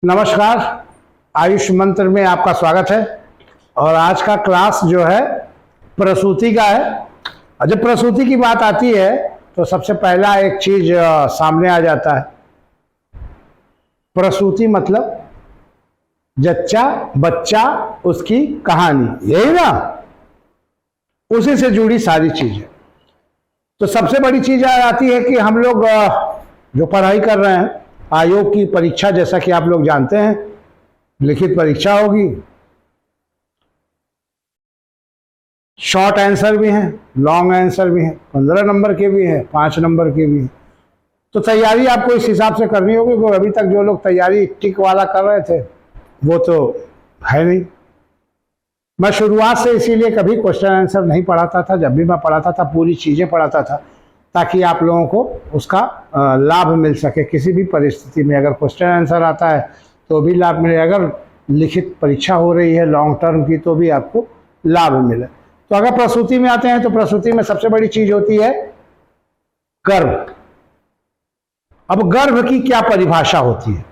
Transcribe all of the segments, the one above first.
नमस्कार। आयुष मंत्र में आपका स्वागत है। और आज का क्लास जो है प्रसूति का है। और जब प्रसूति की बात आती है तो सबसे पहला एक चीज सामने आ जाता है। प्रसूति मतलब जच्चा बच्चा, उसकी कहानी, यही ना, उसी से जुड़ी सारी चीजें। तो सबसे बड़ी चीज आ जाती है कि हम लोग जो पढ़ाई कर रहे हैं, आयोग की परीक्षा, जैसा कि आप लोग जानते हैं, लिखित परीक्षा होगी। शॉर्ट आंसर भी हैं, लॉन्ग आंसर भी हैं, 15 नंबर के भी हैं, 5 नंबर के भी हैं। तो तैयारी आपको इस हिसाब से करनी होगी। क्योंकि अभी तक जो लोग तैयारी टिक वाला कर रहे थे वो तो है नहीं। मैं शुरुआत से इसीलिए कभी क्वेश्चन आंसर नहीं पढ़ाता था। जब भी मैं पढ़ाता था पूरी चीज़ें पढ़ाता था, ताकि आप लोगों को उसका लाभ मिल सके। किसी भी परिस्थिति में अगर क्वेश्चन आंसर आता है तो भी लाभ मिले, अगर लिखित परीक्षा हो रही है लॉन्ग टर्म की तो भी आपको लाभ मिले। तो अगर प्रसूति में आते हैं तो प्रसूति में सबसे बड़ी चीज होती है गर्भ। अब गर्भ की क्या परिभाषा होती है,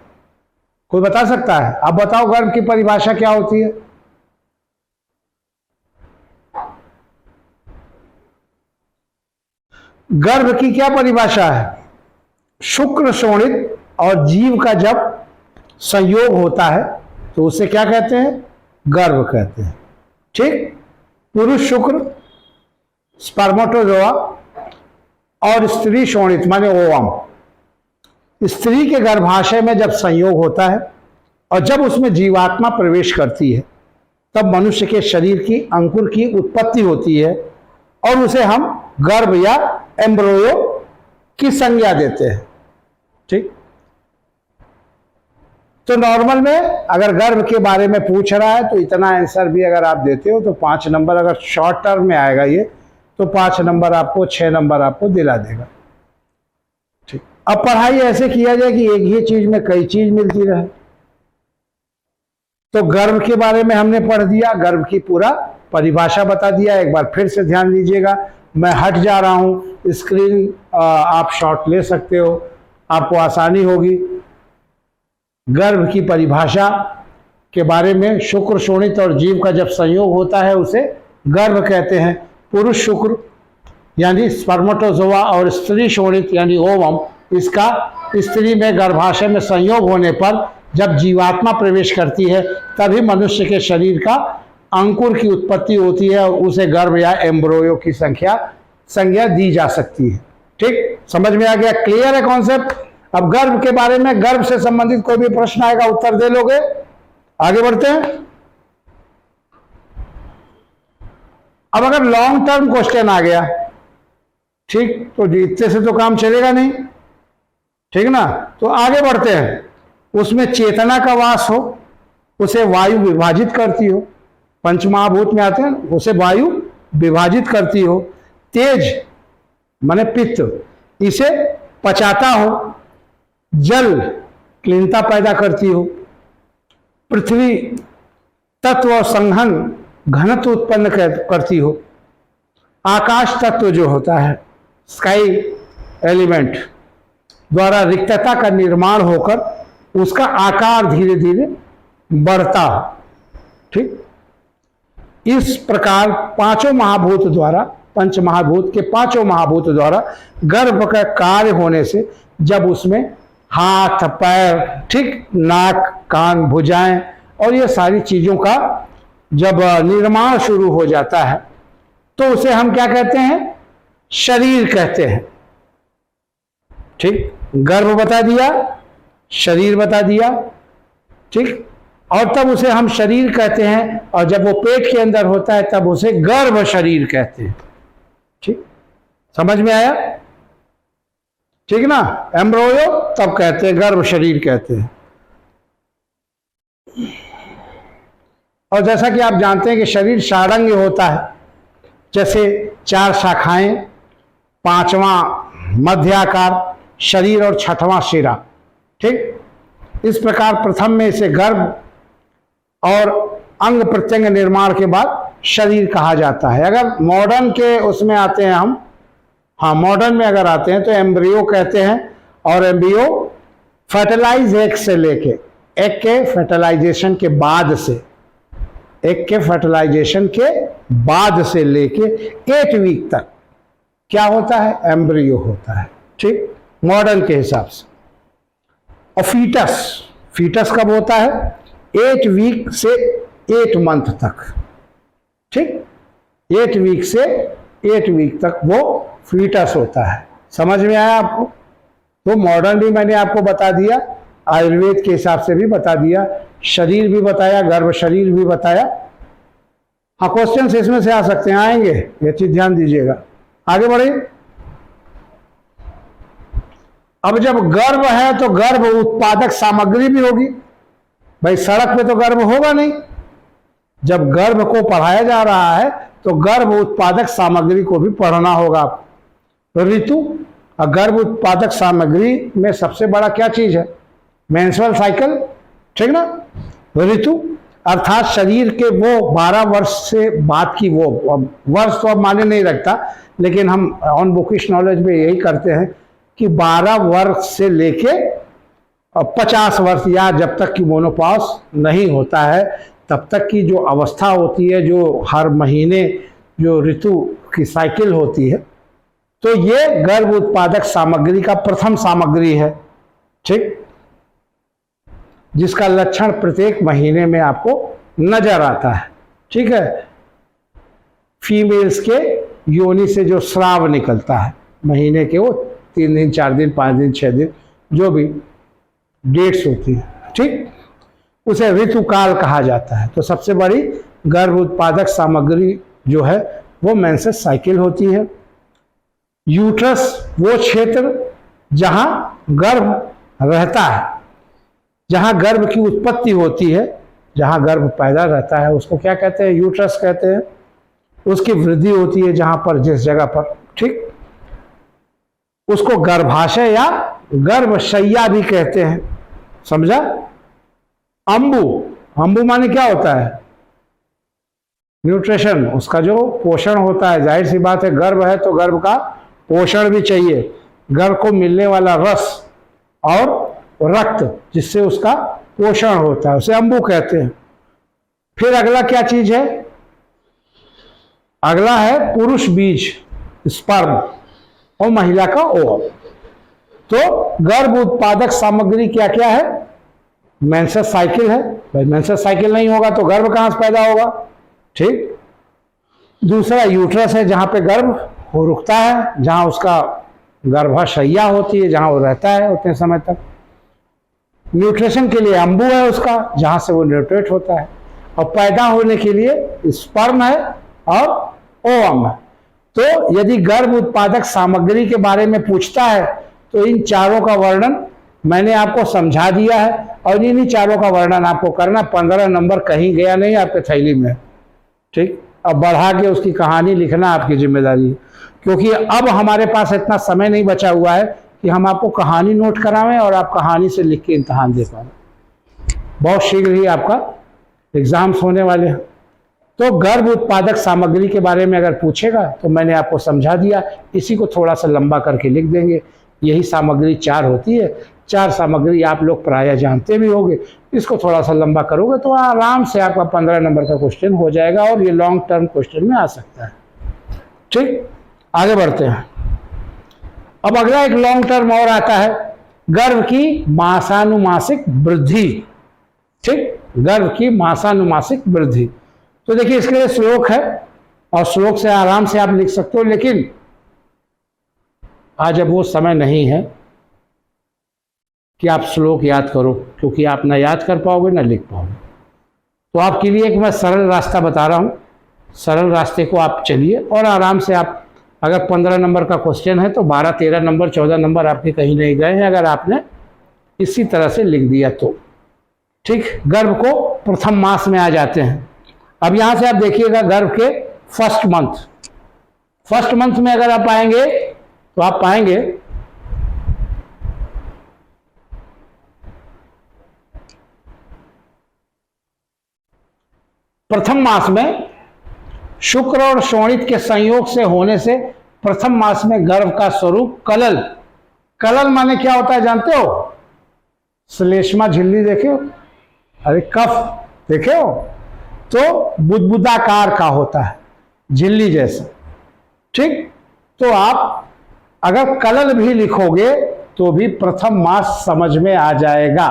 कोई बता सकता है? आप बताओ, गर्भ की परिभाषा क्या होती है? गर्भ की क्या परिभाषा है? शुक्र शोणित और जीव का जब संयोग होता है तो उसे क्या कहते हैं? गर्भ कहते हैं। ठीक। पुरुष शुक्र स्पर्मेटोजोआ और स्त्री शोणित माने ओवम, स्त्री के गर्भाशय में जब संयोग होता है और जब उसमें जीवात्मा प्रवेश करती है तब मनुष्य के शरीर की अंकुर की उत्पत्ति होती है और उसे हम गर्भ या एम्ब्रोयो की संज्ञा देते हैं। ठीक। तो नॉर्मल में अगर गर्भ के बारे में पूछ रहा है तो इतना आंसर भी अगर आप देते हो तो 5 नंबर, अगर शॉर्ट टर्म में आएगा ये तो 5 नंबर आपको, 6 नंबर आपको दिला देगा। ठीक। अब पढ़ाई ऐसे किया जाए कि एक ही चीज में कई चीज मिलती रहे। तो गर्भ के बारे में हमने पढ़ दिया, गर्भ की पूरा परिभाषा बता दिया। एक बार फिर से ध्यान दीजिएगा, मैं हट जा रहा हूं, स्क्रीन आप शॉट ले सकते हो, आपको आसानी होगी। गर्भ की परिभाषा के बारे में, शुक्र शोणित और जीव का जब संयोग होता है उसे गर्भ कहते हैं। पुरुष शुक्र यानी स्पर्मेटोजोआ और स्त्री शोणित यानी ओवम, इसका स्त्री में गर्भाशय में संयोग होने पर जब जीवात्मा प्रवेश करती है तभी मनुष्य के शरीर का अंकुर की उत्पत्ति होती है और उसे गर्भ या एम्ब्रोयो की संज्ञा दी जा सकती है। ठीक, समझ में आ गया? क्लियर है कॉन्सेप्ट? अब गर्भ के बारे में, गर्भ से संबंधित कोई भी प्रश्न आएगा उत्तर दे लोगे? आगे बढ़ते हैं। अब अगर लॉन्ग टर्म क्वेश्चन आ गया, ठीक, तो इतने से तो काम चलेगा नहीं। ठीक ना? तो आगे बढ़ते हैं। उसमें चेतना का वास हो, उसे वायु विभाजित करती हो, पंचमहाभूत में आते हैं, उसे वायु विभाजित करती हो, तेज माने पित्त इसे पचाता हो, जल क्लीनता पैदा करती हो, पृथ्वी तत्व और संघन घनत्व उत्पन्न करती हो, आकाश तत्व जो होता है स्काई एलिमेंट द्वारा रिक्तता का निर्माण होकर उसका आकार धीरे धीरे बढ़ता हो। ठीक। इस प्रकार पांचों महाभूत द्वारा, पंच महाभूत के पांचों महाभूत द्वारा गर्भ का कार्य होने से जब उसमें हाथ पैर, ठीक, नाक कान भुजाएं और ये सारी चीजों का जब निर्माण शुरू हो जाता है तो उसे हम क्या कहते हैं? शरीर कहते हैं। ठीक, गर्भ बता दिया, शरीर बता दिया। ठीक, और तब उसे हम शरीर कहते हैं और जब वो पेट के अंदर होता है तब उसे गर्भ शरीर कहते हैं। ठीक, समझ में आया? ठीक ना? एम्ब्रोयो तब कहते हैं, गर्भ शरीर कहते हैं। और जैसा कि आप जानते हैं कि शरीर षाडंग होता है, जैसे 4 शाखाएं, 5वां मध्याकार शरीर और 6वां शिरा। ठीक, इस प्रकार प्रथम में इसे गर्भ और अंग प्रत्यंग निर्माण के बाद शरीर कहा जाता है। अगर मॉडर्न के उसमें आते हैं हम, हाँ मॉडर्न में अगर आते हैं तो एम्ब्रियो कहते हैं। और एम्ब्रियो फर्टिलाइज एग से लेके एग के फर्टिलाइजेशन के बाद से, एग के फर्टिलाइजेशन के बाद से लेके 8 वीक तक क्या होता है, एम्ब्रियो होता है, ठीक, मॉडर्न के हिसाब से। और फीटस, फीटस कब होता है, 8 वीक से 8 मंथ तक, ठीक, 8 वीक से 8 वीक तक वो फीटस होता है। समझ में आया आपको? तो मॉडर्न भी मैंने आपको बता दिया, आयुर्वेद के हिसाब से भी बता दिया, शरीर भी बताया, गर्भ शरीर भी बताया। हाँ, क्वेश्चन इसमें से आ सकते हैं, आएंगे, ये चीज ध्यान दीजिएगा। आगे बढ़िए। अब जब गर्भ है तो गर्भ उत्पादक सामग्री भी होगी। भाई सड़क पे तो गर्भ होगा नहीं। जब गर्भ को पढ़ाया जा रहा है तो गर्भ उत्पादक सामग्री को भी पढ़ना होगा आपको। ऋतु और गर्भ उत्पादक सामग्री में सबसे बड़ा क्या चीज है, मेंस्ट्रुअल साइकिल, ठीक ना। ऋतु अर्थात शरीर के वो 12 वर्ष से बाद की, वो वर्ष तो अब माने नहीं रखता, लेकिन हम ऑन बुकिश नॉलेज में यही करते हैं कि 12 वर्ष से लेके 50 वर्ष, या जब तक कि मोनोपॉज नहीं होता है तब तक की जो अवस्था होती है, जो हर महीने जो ऋतु की साइकिल होती है, तो ये गर्भ उत्पादक सामग्री का प्रथम सामग्री है, ठीक, जिसका लक्षण प्रत्येक महीने में आपको नजर आता है, ठीक है। फीमेल्स के योनि से जो स्राव निकलता है महीने के, वो 3 दिन 4 दिन 5 दिन 6 दिन जो भी डेट्स होती है, ठीक, उसे ऋतुकाल कहा जाता है। तो सबसे बड़ी गर्भ उत्पादक सामग्री जो है वो मेंसेस साइकिल होती है। यूट्रस वो क्षेत्र जहां गर्भ रहता है, जहां गर्भ की उत्पत्ति होती है, जहां गर्भ पैदा रहता है, उसको क्या कहते हैं, यूट्रस कहते हैं। उसकी वृद्धि होती है जहां पर, जिस जगह पर, ठीक, उसको गर्भाशय या गर्भशैया भी कहते हैं, समझा। अंबु, अंबु माने क्या होता है, न्यूट्रिशन, उसका जो पोषण होता है। जाहिर सी बात है, गर्भ है तो गर्भ का पोषण भी चाहिए, गर्भ को मिलने वाला रस और रक्त जिससे उसका पोषण होता है, उसे अंबु कहते हैं। फिर अगला क्या चीज है, अगला है पुरुष बीज, स्पर्म, और महिला का ओवम। तो गर्भ उत्पादक सामग्री क्या क्या है, मेंसेस साइकिल है। भाई मेंसेस साइकिल नहीं होगा तो गर्भ कहां से पैदा होगा, ठीक। दूसरा यूट्रस है, जहां पे गर्भ हो रुकता है, जहां उसका गर्भाशय्या होती है, जहां वो रहता है उतने समय तक। न्यूट्रिशन के लिए अंबु है उसका, जहां से वो न्यूट्रेट होता है। और पैदा होने के लिए स्पर्म है और ओवम है। तो यदि गर्भ उत्पादक सामग्री के बारे में पूछता है तो इन चारों का वर्णन मैंने आपको समझा दिया है, और इन्हीं चारों का वर्णन आपको करना। 15 नंबर कहीं गया नहीं आपके थैली में, ठीक। अब बढ़ा के उसकी कहानी लिखना आपकी जिम्मेदारी है, क्योंकि अब हमारे पास इतना समय नहीं बचा हुआ है कि हम आपको कहानी नोट करावें और आप कहानी से लिख के इम्तहान दे पाएं। बहुत शीघ्र ही आपका एग्जाम्स होने वाले हैं। तो गर्भ उत्पादक सामग्री के बारे में अगर पूछेगा तो मैंने आपको समझा दिया, इसी को थोड़ा सा लंबा करके लिख देंगे। यही सामग्री 4 होती है, 4 सामग्री आप लोग प्रायः जानते भी होंगे। इसको थोड़ा सा लंबा करोगे तो आराम से आपका 15 नंबर का क्वेश्चन हो जाएगा, और ये लॉन्ग टर्म क्वेश्चन में आ सकता है, ठीक। आगे बढ़ते हैं। अब अगला एक लॉन्ग टर्म और आता है, गर्भ की मासानुमासिक वृद्धि, ठीक, गर्भ की मासानुमासिक वृद्धि। तो देखिए इसके लिए श्लोक है, और श्लोक से आराम से आप लिख सकते हो, लेकिन आज अब वो समय नहीं है कि आप श्लोक याद करो, क्योंकि आप ना याद कर पाओगे ना लिख पाओगे। तो आपके लिए एक मैं सरल रास्ता बता रहा हूँ, सरल रास्ते को आप चलिए और आराम से आप, अगर 15 नंबर का क्वेश्चन है तो 12, 13 नंबर, 14 नंबर आपके कहीं नहीं गए हैं, अगर आपने इसी तरह से लिख दिया तो, ठीक। गर्भ को प्रथम मास में आ जाते हैं। अब यहां से आप देखिएगा गर्भ के फर्स्ट मंथ में अगर आप आएंगे तो आप पाएंगे प्रथम मास में शुक्र और शोणित के संयोग से होने से प्रथम मास में गर्भ का स्वरूप कलल माने क्या होता है जानते हो, श्लेष्मा झिल्ली देखे अरे कफ देखे हो तो बुदबुदाकार का होता है, झिल्ली जैसा। ठीक, तो आप अगर कलल भी लिखोगे तो भी प्रथम मास समझ में आ जाएगा।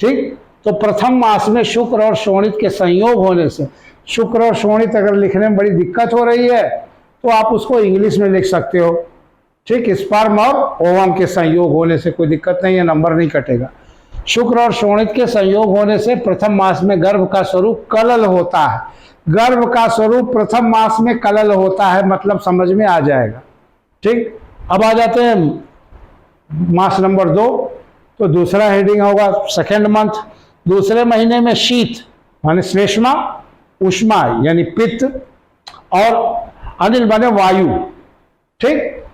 ठीक, तो प्रथम मास में शुक्र और शोणित के संयोग होने से, शुक्र और शोणित अगर लिखने में बड़ी दिक्कत हो रही है तो आप उसको इंग्लिश में लिख सकते हो। ठीक, स्पर्म और ओवम के संयोग होने से कोई दिक्कत नहीं है, नंबर नहीं कटेगा। शुक्र और शोणित के संयोग होने से प्रथम मास में गर्भ का स्वरूप कलल होता है। गर्भ का स्वरूप प्रथम मास में कलल होता है, मतलब समझ में आ जाएगा। ठीक, अब आ जाते हैं मास नंबर 2। तो दूसरा हेडिंग होगा सेकेंड मंथ। दूसरे महीने में शीत माने श्लेष्मा, उष्मा यानी पित्त, और अनिल बने वायु। ठीक,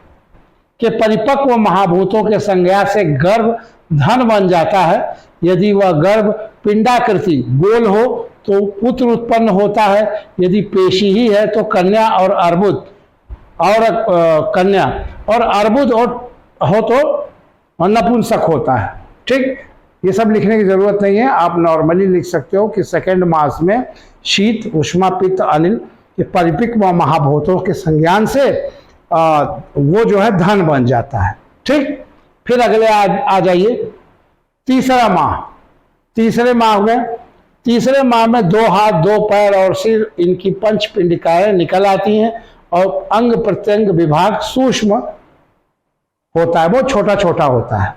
के परिपक्व महाभूतों के संज्ञा से गर्भ धन बन जाता है। यदि वह गर्भ पिंडाकृति गोल हो तो पुत्र उत्पन्न होता है। यदि पेशी ही है तो कन्या और अर्बुद, और कन्या और अर्बुद हो तो नपुंसक होता है। ठीक, ये सब लिखने की जरूरत नहीं है, आप नॉर्मली लिख सकते हो कि सेकेंड मास में शीत, उष्मा, पित्त, अनिल ये परिपक्व महाभूतों के संज्ञान से वो जो है धन बन जाता है। ठीक, फिर अगले आ जाइए तीसरा माह। तीसरे माह में 2 हाथ, 2 पैर और सिर, इनकी पंच पिंडिकाएं निकल आती हैं और अंग प्रत्यंग विभाग सूक्ष्म होता है, बहुत छोटा छोटा होता है।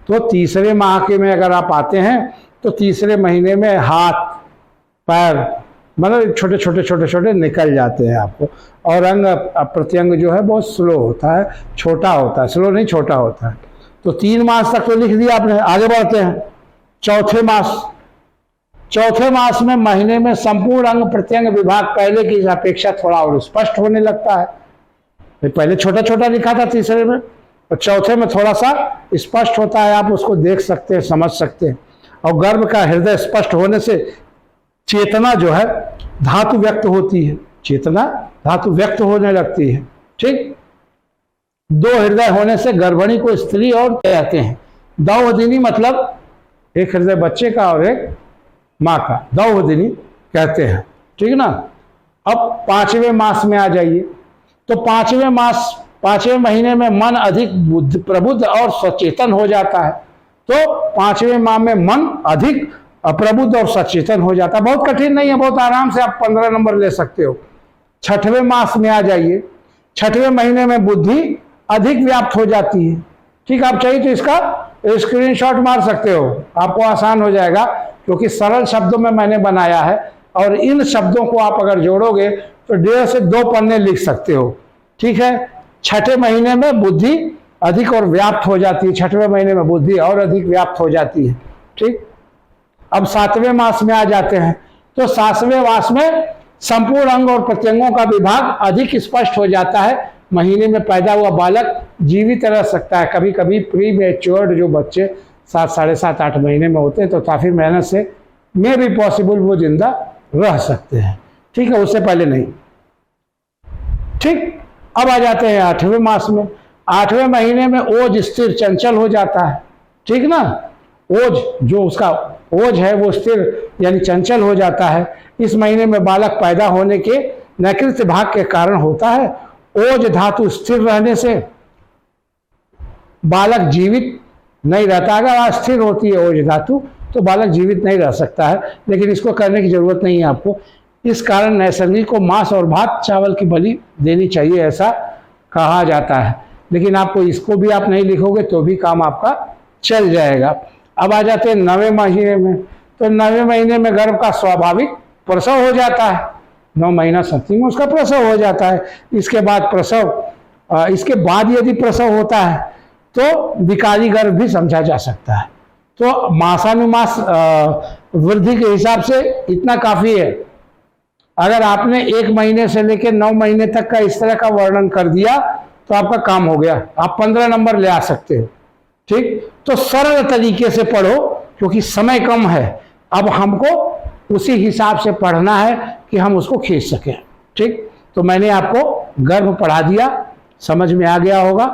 तो तीसरे माह के में अगर आप आते हैं तो तीसरे महीने में हाथ पैर मतलब छोटे निकल जाते हैं आपको, और अंग प्रत्यंग जो है बहुत स्लो होता है, छोटा होता है, स्लो नहीं छोटा होता है। तो 3 मास तक तो लिख दिया आपने। आगे बढ़ते हैं चौथे मास। चौथे मास में महीने में संपूर्ण अंग प्रत्यंग विभाग पहले की अपेक्षा थोड़ा और स्पष्ट होने लगता है। पहले छोटा छोटा लिखा था तीसरे में, और चौथे में थोड़ा सा स्पष्ट होता है, आप उसको देख सकते हैं, समझ सकते हैं। और गर्भ का हृदय स्पष्ट होने से चेतना जो है धातु व्यक्त होती है, चेतना धातु व्यक्त होने लगती है। ठीक, 2 हृदय होने से गर्भिणी को स्त्री और कहते हैं। दौहदिनी मतलब एक हृदय बच्चे का और एक माँ का, दौहदिनी कहते हैं। ठीक ना। अब 5वें मास में आ जाइए। तो 5वें महीने में मन अधिक प्रबुद्ध और सचेतन हो जाता है। तो 5वें माह में मन अधिक प्रबुद्ध और सचेतन हो जाता है। बहुत कठिन नहीं है, बहुत आराम से आप 15 नंबर ले सकते हो। 6वें मास में आ जाइए। 6वें महीने में बुद्धि अधिक व्याप्त हो जाती है। ठीक, आप चाहिए तो इसका स्क्रीनशॉट मार सकते हो, आपको आसान हो जाएगा, क्योंकि सरल शब्दों में मैंने बनाया है। और इन शब्दों को आप अगर जोड़ोगे तो 1.5 से 2 पन्ने लिख सकते हो। ठीक है, 6ठे महीने में बुद्धि अधिक और व्याप्त हो जाती है। 6वें महीने में बुद्धि और अधिक व्याप्त हो जाती है। ठीक, अब 7वें मास में आ जाते हैं। तो 7वें मास में संपूर्ण अंग और प्रत्यंगों का विभाग अधिक स्पष्ट हो जाता है। महीने में पैदा हुआ बालक जीवित रह सकता है। कभी कभी प्री मैच्योर्ड जो बच्चे 7, 7.5, 8 महीने में होते हैं तो काफी मेहनत से में भी पॉसिबल वो जिंदा रह सकते हैं। ठीक है, उससे पहले नहीं। ठीक, अब आ जाते हैं 8वें मास में। 8वें महीने में ओज स्थिर चंचल हो जाता है। ठीक ना, ओज जो उसका ओज है वो स्थिर यानी चंचल हो जाता है। इस महीने में बालक पैदा होने के नैकृत्य भाग के कारण होता है। ओज धातु स्थिर रहने से बालक जीवित नहीं रहता। अगर अस्थिर होती है ओज धातु तो बालक जीवित नहीं रह सकता है, लेकिन इसको करने की जरूरत नहीं है आपको। इस कारण नैसर्गिक को मांस और भात चावल की बलि देनी चाहिए, ऐसा कहा जाता है। लेकिन आपको इसको भी आप नहीं लिखोगे तो भी काम आपका चल जाएगा। अब आ जाते हैं 9वें महीने में। तो 9वें महीने में गर्भ का स्वाभाविक प्रसव हो जाता है। 9 महीना समथिंग में उसका प्रसव हो जाता है। इसके बाद यदि प्रसव होता है तो विकारी गर्भ भी समझा जा सकता है। तो मासानुमास वृद्धि के हिसाब से इतना काफी है। अगर आपने 1 महीने से लेकर 9 महीने तक का इस तरह का वर्णन कर दिया तो आपका काम हो गया, आप 15 नंबर ले आ सकते हो। ठीक, तो सरल तरीके से पढ़ो क्योंकि समय कम है। अब हमको उसी हिसाब से पढ़ना है कि हम उसको खींच सकें। ठीक, तो मैंने आपको गर्भ पढ़ा दिया, समझ में आ गया होगा।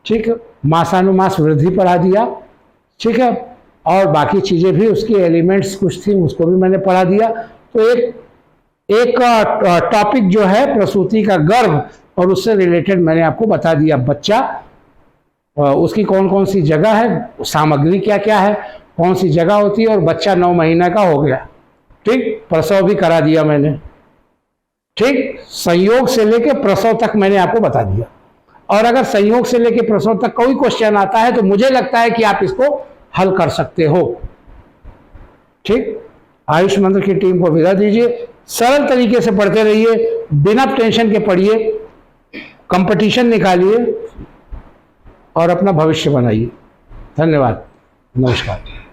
ठीक, मासानुमास वृद्धि पढ़ा दिया। ठीक है, और बाकी चीज़ें भी उसकी एलिमेंट्स कुछ थी उसको भी मैंने पढ़ा दिया। तो एक टॉपिक जो है प्रसूति का गर्भ और उससे रिलेटेड मैंने आपको बता दिया। बच्चा उसकी कौन कौन सी जगह है, सामग्री क्या क्या है, कौन सी जगह होती है, और बच्चा 9 महीने का हो गया। ठीक, प्रसव भी करा दिया मैंने। ठीक, संयोग से लेके प्रसव तक मैंने आपको बता दिया। और अगर संयोग से लेके प्रसव तक कोई क्वेश्चन आता है तो मुझे लगता है कि आप इसको हल कर सकते हो। ठीक, आयुष मंत्र की टीम को विदा दीजिए। सरल तरीके से पढ़ते रहिए, बिना टेंशन के पढ़िए, कंपटीशन निकालिए और अपना भविष्य बनाइए। धन्यवाद, नमस्कार।